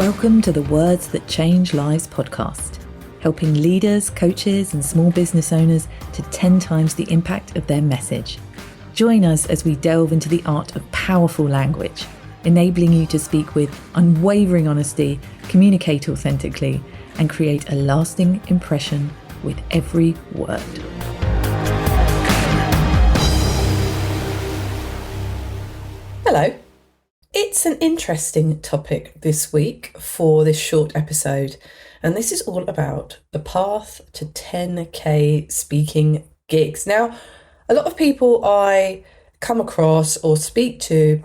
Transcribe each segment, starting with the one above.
Welcome to the Words That Change Lives podcast, helping leaders, coaches, and small business owners to 10 times the impact of their message. Join us as we delve into the art of powerful language, enabling you to speak with unwavering honesty, communicate authentically, and create a lasting impression with every word. Hello. It's an interesting topic this week for this short episode, and this is all about the path to 10K speaking gigs. Now, a lot of people I come across or speak to,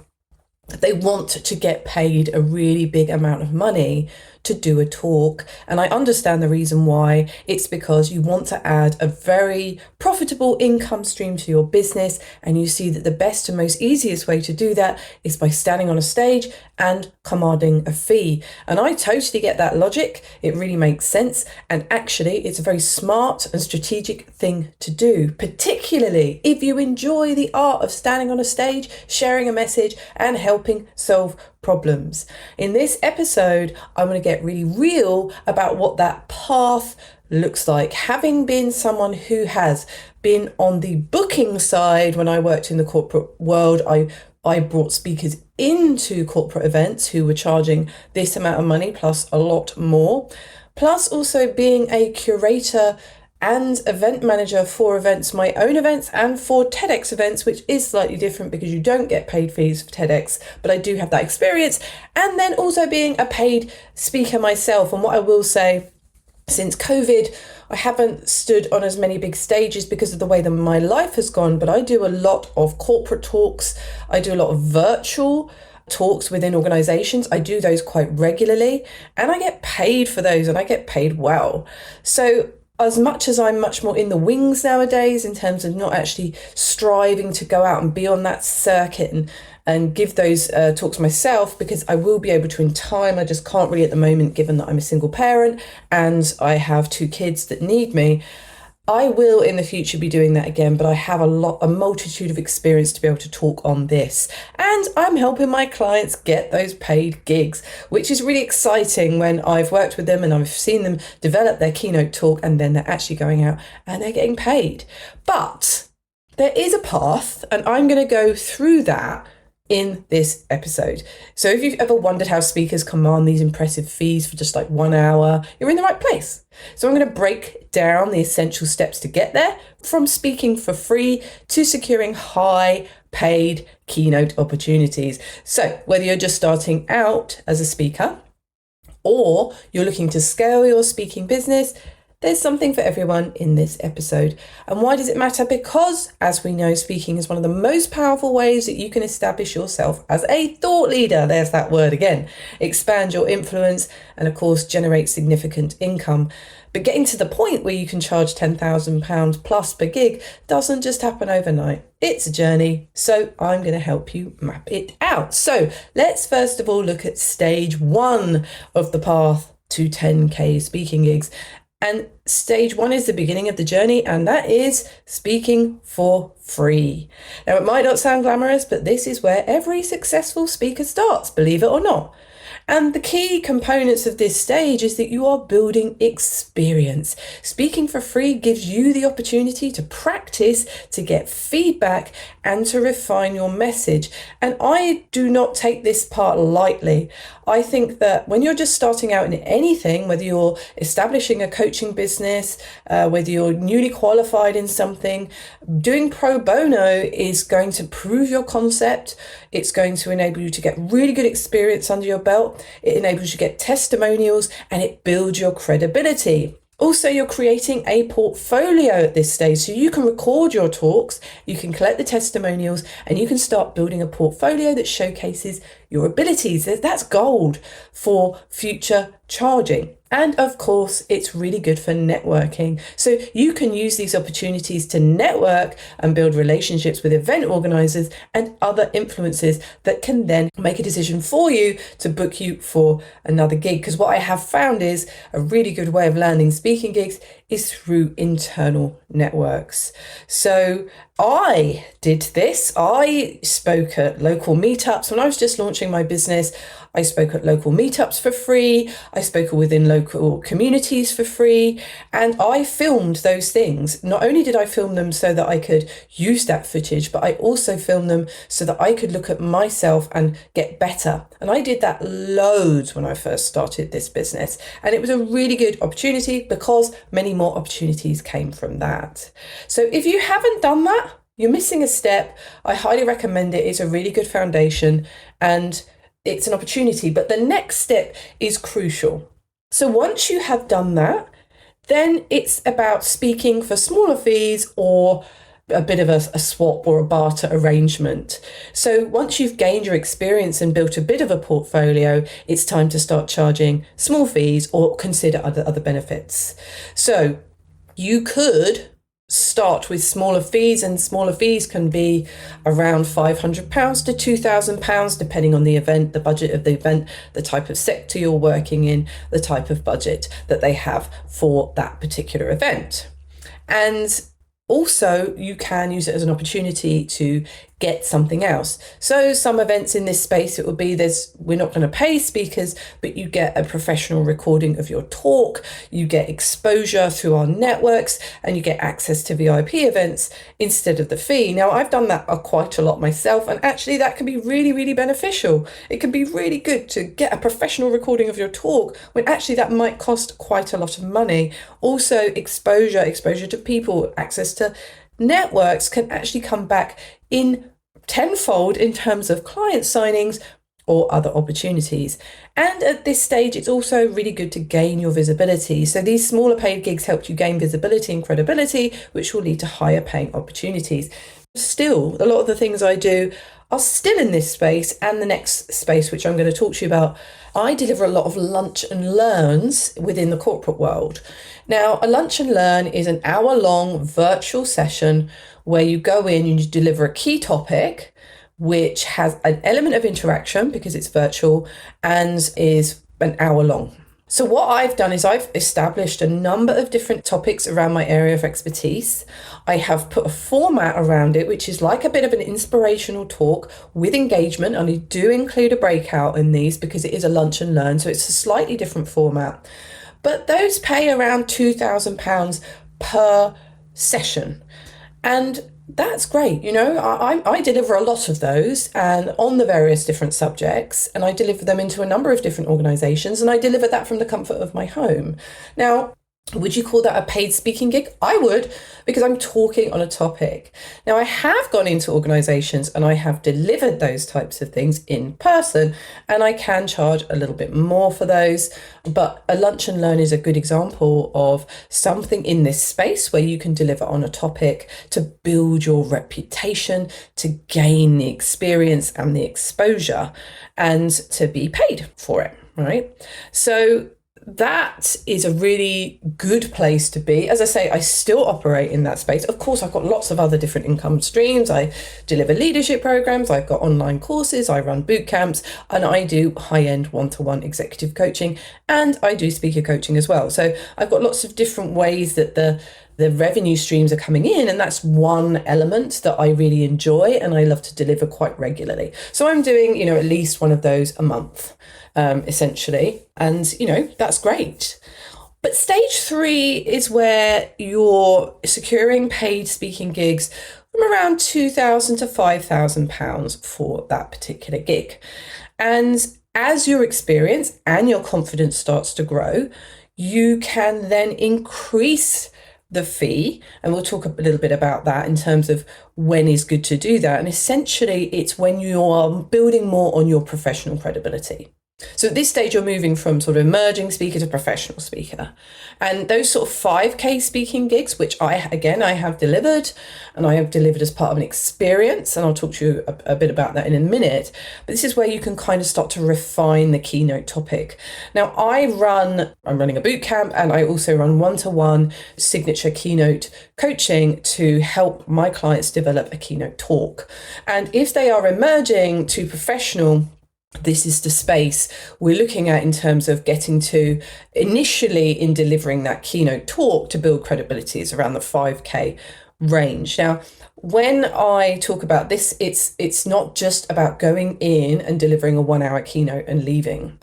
they want to get paid a really big amount of money to do a talk. And I understand the reason why. It's because you want to add a very profitable income stream to your business. And you see that the best and most easiest way to do that is by standing on a stage and commanding a fee. And I totally get that logic. It really makes sense. And actually, it's a very smart and strategic thing to do, particularly if you enjoy the art of standing on a stage, sharing a message, and helping solve problems. In this episode, I'm going to get really real about what that path looks like. Having been someone who has been on the booking side when I worked in the corporate world, I brought speakers into corporate events who were charging this amount of money plus a lot more. Plus also being a curator and event manager for events, my own events and for TEDx events, which is slightly different because you don't get paid fees for TEDx, but I do have that experience. And then also being a paid speaker myself. And what I will say, since COVID, I haven't stood on as many big stages because of the way that my life has gone, but I do a lot of corporate talks. I do a lot of virtual talks within organizations. I do those quite regularly and I get paid for those, and I get paid well. So as much as I'm much more in the wings nowadays in terms of not actually striving to go out and be on that circuit and give those talks myself, because I will be able to in time. I just can't really at the moment, given that I'm a single parent and I have 2 kids that need me. I will in the future be doing that again, but I have a multitude of experience to be able to talk on this. And I'm helping my clients get those paid gigs, which is really exciting when I've worked with them and I've seen them develop their keynote talk and then they're actually going out and they're getting paid. But there is a path, and I'm going to go through that in this episode. So if you've ever wondered how speakers command these impressive fees for just like 1 hour, you're in the right place. So I'm going to break down the essential steps to get there, from speaking for free to securing high paid keynote opportunities. So whether you're just starting out as a speaker or you're looking to scale your speaking business, there's something for everyone in this episode. And why does it matter? Because, as we know, speaking is one of the most powerful ways that you can establish yourself as a thought leader. There's that word again. Expand your influence and, of course, generate significant income. But getting to the point where you can charge £10,000 plus per gig doesn't just happen overnight. It's a journey. So I'm going to help you map it out. So let's first of all look at stage 1 of the path to 10K speaking gigs. And stage 1 is the beginning of the journey, and that is speaking for free. Now, it might not sound glamorous, but this is where every successful speaker starts, believe it or not. And the key components of this stage is that you are building experience. Speaking for free gives you the opportunity to practice, to get feedback, and to refine your message. And I do not take this part lightly. I think that when you're just starting out in anything, whether you're establishing a coaching business, whether you're newly qualified in something, doing pro bono is going to prove your concept. It's going to enable you to get really good experience under your belt. It enables you to get testimonials and it builds your credibility. Also, you're creating a portfolio at this stage, so you can record your talks, you can collect the testimonials, and you can start building a portfolio that showcases your abilities. That's gold for future charging. And of course, it's really good for networking. So you can use these opportunities to network and build relationships with event organizers and other influencers that can then make a decision for you to book you for another gig. Because what I have found is a really good way of landing speaking gigs is through internal networks. So I did this. I spoke at local meetups when I was just launching launching my business, I spoke at local meetups for free. I spoke within local communities for free. And I filmed those things. Not only did I film them so that I could use that footage, but I also filmed them so that I could look at myself and get better. And I did that loads when I first started this business. And it was a really good opportunity because many more opportunities came from that. So if you haven't done that, you're missing a step. I highly recommend it. It's a really good foundation and it's an opportunity. But the next step is crucial. So once you have done that, then it's about speaking for smaller fees or a bit of a swap or a barter arrangement. So once you've gained your experience and built a bit of a portfolio, it's time to start charging small fees or consider other benefits. So you could start with smaller fees, and smaller fees can be around £500 to £2,000, depending on the event, the budget of the event, the type of sector you're working in, the type of budget that they have for that particular event. And also, you can use it as an opportunity to get something else. So some events in this space, it would be we're not going to pay speakers, but you get a professional recording of your talk, you get exposure through our networks, and you get access to VIP events instead of the fee. Now, I've done that quite a lot myself, and actually that can be really, really beneficial. It can be really good to get a professional recording of your talk when actually that might cost quite a lot of money. Also, exposure to people, access to networks can actually come back in tenfold in terms of client signings or other opportunities. And at this stage, it's also really good to gain your visibility. So these smaller paid gigs help you gain visibility and credibility, which will lead to higher paying opportunities. Still, a lot of the things I do are still in this space and the next space, which I'm going to talk to you about. I deliver a lot of lunch and learns within the corporate world. Now, a lunch and learn is an hour-long virtual session where you go in and you deliver a key topic, which has an element of interaction because it's virtual and is an hour long. So what I've done is I've established a number of different topics around my area of expertise. I have put a format around it, which is like a bit of an inspirational talk with engagement. And I do include a breakout in these because it is a lunch and learn. So it's a slightly different format. But those pay around £2,000 per session. And that's great. You know, I deliver a lot of those and on the various different subjects, and I deliver them into a number of different organizations, and I deliver that from the comfort of my home. Now, would you call that a paid speaking gig? I would, because I'm talking on a topic. Now, I have gone into organizations and I have delivered those types of things in person, and I can charge a little bit more for those. But a lunch and learn is a good example of something in this space where you can deliver on a topic to build your reputation, to gain the experience and the exposure, and to be paid for it, right? So that is a really good place to be. As I say, I still operate in that space. Of course, I've got lots of other different income streams. I deliver leadership programs, I've got online courses, I run boot camps, and I do high-end one-to-one executive coaching, and I do speaker coaching as well. So I've got lots of different ways that the revenue streams are coming in, and that's one element that I really enjoy and I love to deliver quite regularly. So I'm doing, at least one of those a month, essentially, and that's great. But stage 3 is where you're securing paid speaking gigs from around £2,000 to £5,000 for that particular gig. And as your experience and your confidence starts to grow, you can then increase the fee, and we'll talk a little bit about that in terms of when is good to do that. And essentially, it's when you are building more on your professional credibility. So at this stage, you're moving from sort of emerging speaker to professional speaker. And those sort of 5K speaking gigs, which I have delivered, and I have delivered as part of an experience, and I'll talk to you a bit about that in a minute. But this is where you can kind of start to refine the keynote topic. Now, I'm running a boot camp, and I also run one-to-one signature keynote coaching to help my clients develop a keynote talk. And if they are emerging to professional, this is the space we're looking at in terms of getting to initially in delivering that keynote talk to build credibility is around the 5K range. Now, when I talk about this, it's not just about going in and delivering a 1 hour keynote and leaving.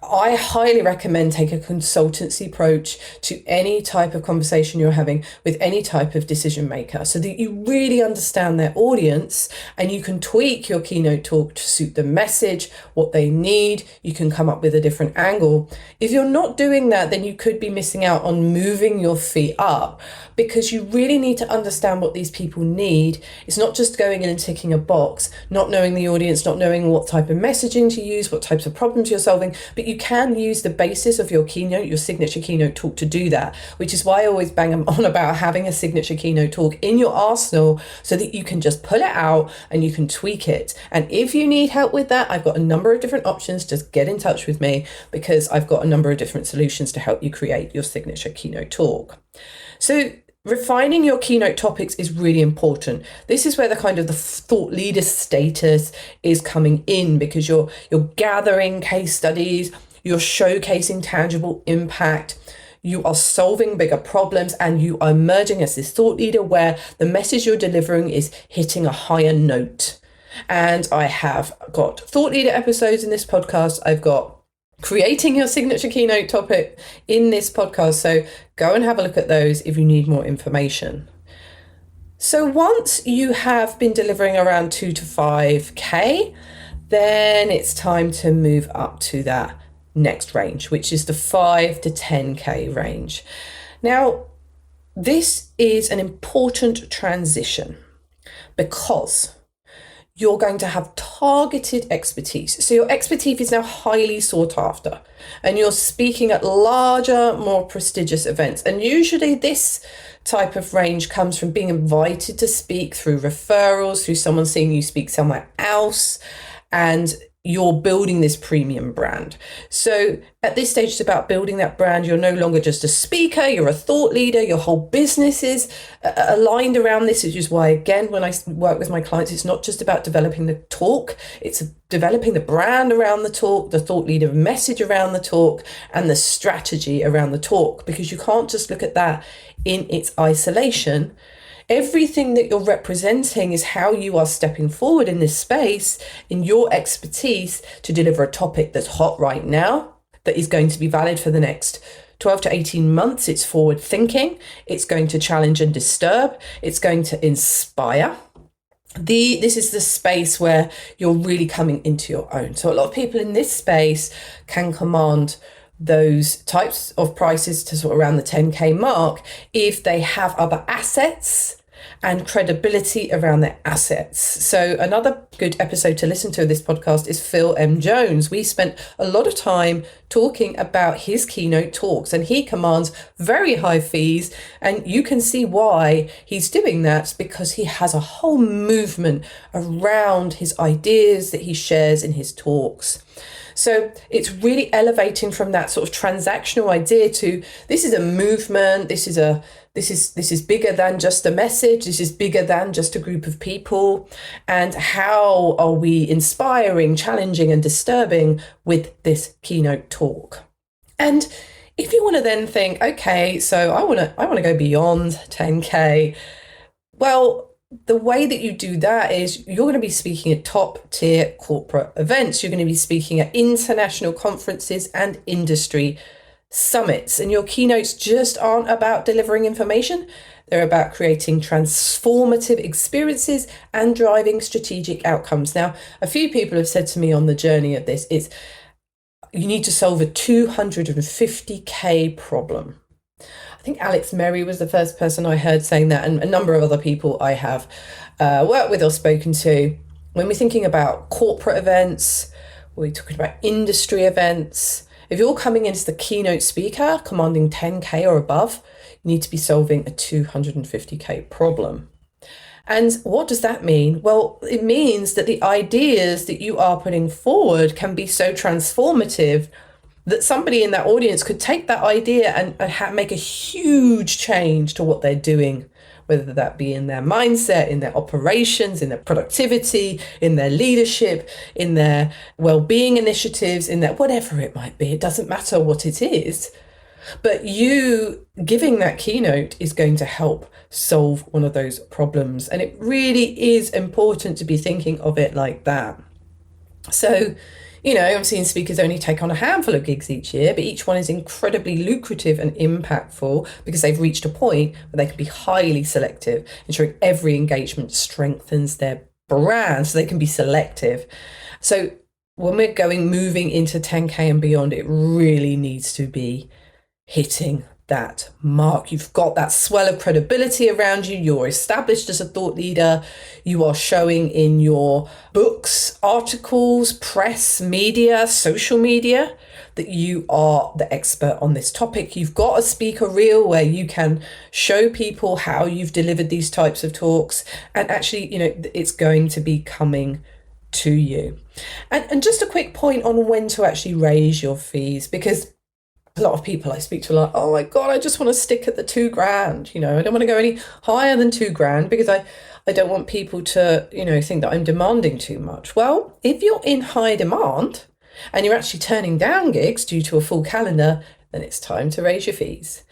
I highly recommend take a consultancy approach to any type of conversation you're having with any type of decision maker so that you really understand their audience and you can tweak your keynote talk to suit the message, what they need. You can come up with a different angle. If you're not doing that, then you could be missing out on moving your feet up, because you really need to understand what these people need. It's not just going in and ticking a box, not knowing the audience, not knowing what type of messaging to use, what types of problems you're solving, but you can use the basis of your keynote, your signature keynote talk, to do that, which is why I always bang on about having a signature keynote talk in your arsenal so that you can just pull it out and you can tweak it. And if you need help with that, I've got a number of different options. Just get in touch with me, because I've got a number of different solutions to help you create your signature keynote talk. So refining your keynote topics is really important. This is where the kind of the thought leader status is coming in, because you're gathering case studies, you're showcasing tangible impact, you are solving bigger problems, and you are emerging as this thought leader where the message you're delivering is hitting a higher note. And I have got thought leader episodes in this podcast. I've got creating your signature keynote topic in this podcast. So go and have a look at those if you need more information. So once you have been delivering around 2 to 5K, then it's time to move up to that next range, which is the 5 to 10K range. Now, this is an important transition because you're going to have targeted expertise. So your expertise is now highly sought after, and you're speaking at larger, more prestigious events. And usually this type of range comes from being invited to speak through referrals, through someone seeing you speak somewhere else, and you're building this premium brand. So at this stage, it's about building that brand. You're no longer just a speaker, you're a thought leader. Your whole business is aligned around this, which is why, again, when I work with my clients, it's not just about developing the talk, it's developing the brand around the talk, the thought leader message around the talk, and the strategy around the talk, because you can't just look at that in its isolation. Everything that you're representing is how you are stepping forward in this space, in your expertise, to deliver a topic that's hot right now, that is going to be valid for the next 12 to 18 months. It's forward thinking. It's going to challenge and disturb. It's going to inspire. This is the space where you're really coming into your own. So a lot of people in this space can command those types of prices to sort of around the 10K mark if they have other assets and credibility around their assets. So another good episode to listen to of this podcast is Phil M. Jones. We spent a lot of time talking about his keynote talks, and he commands very high fees, and you can see why he's doing that, because he has a whole movement around his ideas that he shares in his talks. So it's really elevating from that sort of transactional idea to, this is a movement, this is bigger than just a message, this is bigger than just a group of people. And how are we inspiring, challenging, and disturbing with this keynote talk? And if you want to then think, okay, so I want to go beyond 10K, well, the way that you do that is you're going to be speaking at top tier corporate events. You're going to be speaking at international conferences and industry summits. And your keynotes just aren't about delivering information. They're about creating transformative experiences and driving strategic outcomes. Now, a few people have said to me on the journey of this is, you need to solve a 250K problem. I think Alex Merry was the first person I heard saying that, and a number of other people I have worked with or spoken to. When we're thinking about corporate events, we're talking about industry events. If you're coming into the keynote speaker commanding 10K or above, you need to be solving a 250K problem. And what does that mean? Well, it means that the ideas that you are putting forward can be so transformative that somebody in that audience could take that idea and make a huge change to what they're doing, whether that be in their mindset, in their operations, in their productivity, in their leadership, in their well-being initiatives, in their whatever it might be. It doesn't matter what it is. But you giving that keynote is going to help solve one of those problems. And it really is important to be thinking of it like that. So, I'm seeing speakers only take on a handful of gigs each year, but each one is incredibly lucrative and impactful because they've reached a point where they can be highly selective, ensuring every engagement strengthens their brand so they can be selective. So when we're moving into 10K and beyond, it really needs to be hitting that mark. You've got that swell of credibility around you. You're established as a thought leader. You are showing in your books, articles, press, media, social media that you are the expert on this topic. You've got a speaker reel where you can show people how you've delivered these types of talks. And actually, it's going to be coming to you. And just a quick point on when to actually raise your fees, because a lot of people I speak to are like, oh my God, I just want to stick at the $2,000. I don't want to go any higher than $2,000 because I don't want people to, think that I'm demanding too much. Well, if you're in high demand and you're actually turning down gigs due to a full calendar, then it's time to raise your fees.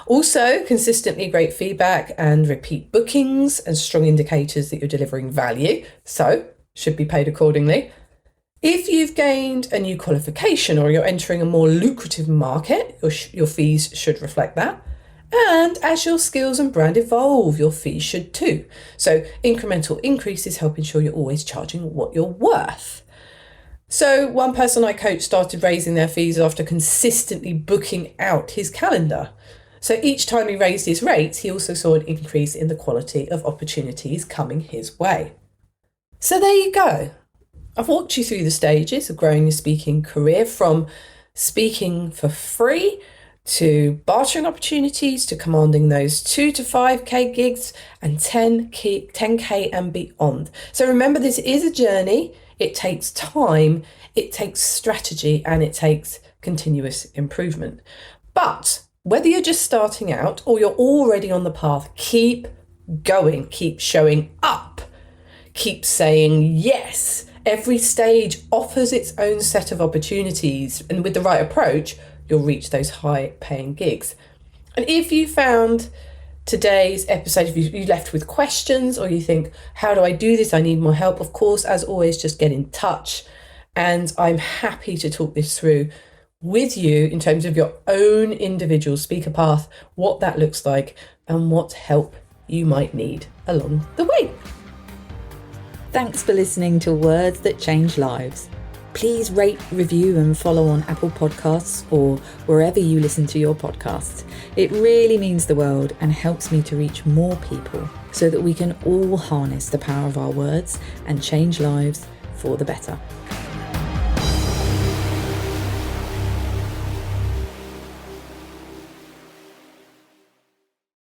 Also, consistently great feedback and repeat bookings and strong indicators that you're delivering value, so should be paid accordingly. If you've gained a new qualification or you're entering a more lucrative market, your fees should reflect that. And as your skills and brand evolve, your fees should too. So incremental increases help ensure you're always charging what you're worth. So one person I coached started raising their fees after consistently booking out his calendar. So each time he raised his rates, he also saw an increase in the quality of opportunities coming his way. So there you go. I've walked you through the stages of growing your speaking career, from speaking for free to bartering opportunities to commanding those 2 to 5K gigs and 10K and beyond. So remember, this is a journey. It takes time, it takes strategy, and it takes continuous improvement. But whether you're just starting out or you're already on the path, keep going, keep showing up, keep saying yes. Every stage offers its own set of opportunities, and with the right approach, you'll reach those high-paying gigs. And if you found today's episode, if you left with questions or you think, how do I do this? I need more help. Of course, as always, just get in touch. And I'm happy to talk this through with you in terms of your own individual speaker path, what that looks like, and what help you might need along the way. Thanks for listening to Words That Change Lives. Please rate, review and follow on Apple Podcasts or wherever you listen to your podcasts. It really means the world and helps me to reach more people so that we can all harness the power of our words and change lives for the better.